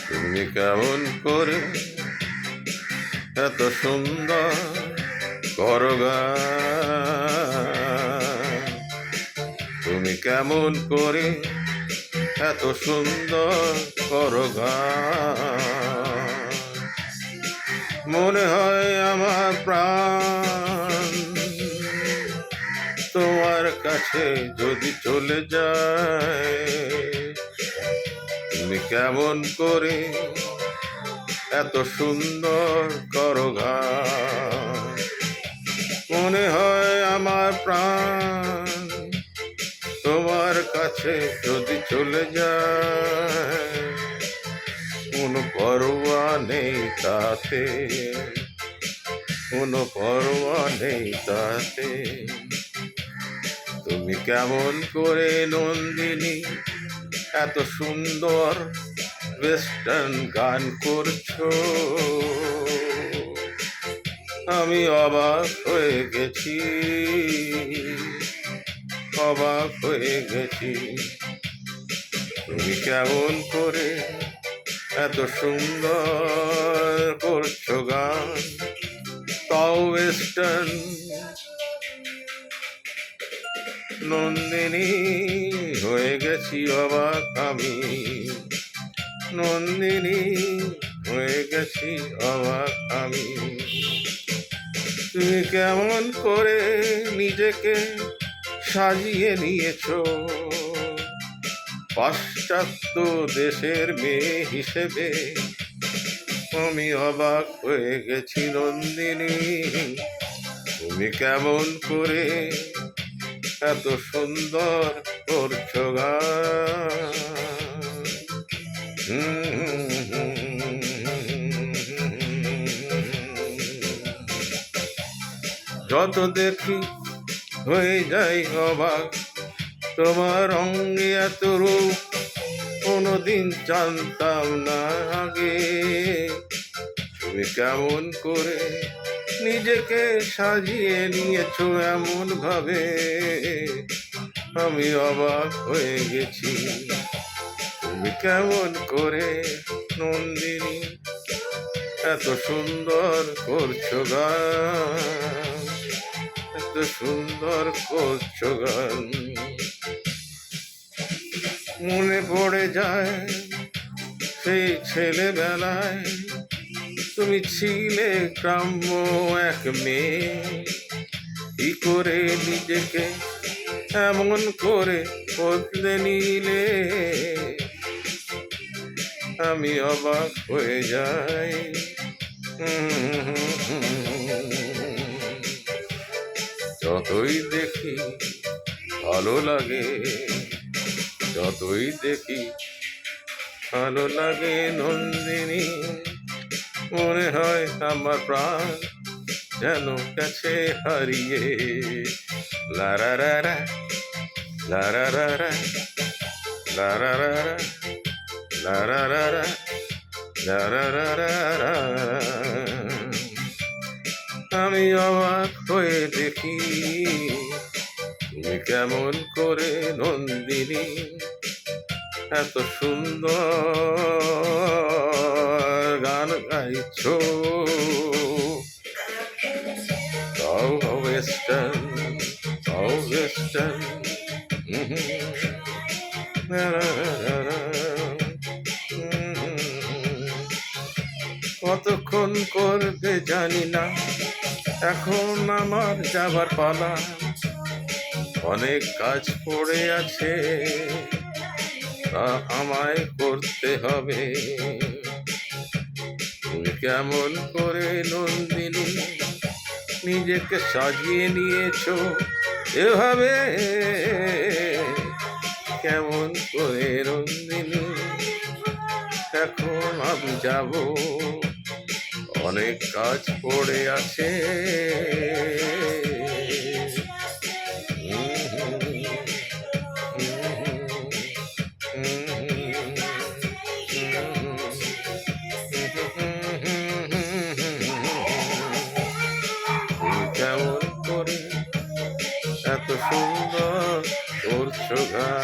তুমি কেমন করে এত সুন্দর করো গান, তুমি কেমন করে এত সুন্দর করো গান। মনে হয় আমার প্রাণ তোমার কাছে যদি চলে যায়। তুমি কেমন করে এত সুন্দর করো গান। মনে হয় আমার প্রাণ তোমার কাছে যদি চলে যায়। কোনো পরোয়া নেই তাতে, কোনো পরোয়া নেই তাতে। তুমি কেমন করে নন্দিনী এত সুন্দর ওয়েস্টার্ন গান করছো। আমি অবাক হয়ে গেছি, অবাক হয়ে গেছি। তুমি কেমন করে এত সুন্দর করছো গান, তাও ওয়েস্টার্ন। নন্দিনী হয়ে গেছি অবাক আমি, নন্দিনী হয়ে গেছি অবাক আমি। তুমি কেমন করে নিজেকে সাজিয়ে নিয়েছো পাশ্চাত্য দেশের মেয়ে হিসেবে। আমি অবাক হয়ে গেছি নন্দিনী, তুমি কেমন করে এত সুন্দর করছো গান। যত দেখি হয়ে যাই অবাক, তোমার অঙ্গে এত রূপ কোনোদিন জানতাম না আগে। তুমি কেমন করে নিজেকে সাজিয়ে নিয়েছো এমন ভাবে, আমি অবাক হয়ে গেছি। তুমি কেমন করে নন্দিনী এত সুন্দর করছো গান, এত সুন্দর করছো গান। মনে পড়ে যায় সেই ছেলেবেলায়, তুমি ছিলে গ্রাম্য এক মেয়ে। কি করে নিজেকে এমন করে বদলে নিলে, আমি অবাক হয়ে যাই। যতই দেখি ভালো লাগে, যতই দেখি ভালো লাগে নন্দিনী। মনে হয় আমার প্রাণ যেন কাছে হারিয়ে। লারারারা লারারারা লারারারা লারারারা লারারারা। আমি অবাক হয়ে দেখি তুমি কেমন করে নন্দিনী এত সুন্দর গান গাইছো, তাও ওয়েস্টার্ন, তাও ওয়েস্টার্ন। কতক্ষণ করবে জানি না, এখন আমার যাবার পালা। অনেক কাজ পড়ে আছে, তা আমায় করতে হবে। তুমি কেমন করে নন্দিনী নিজেকে সাজিয়ে নিয়েছো এভাবে, কেমন করে নন্দিনী। এখন আমি যাব, অনেক কাজ পড়ে আছে। কেমন করে এত সুন্দর করছো গান।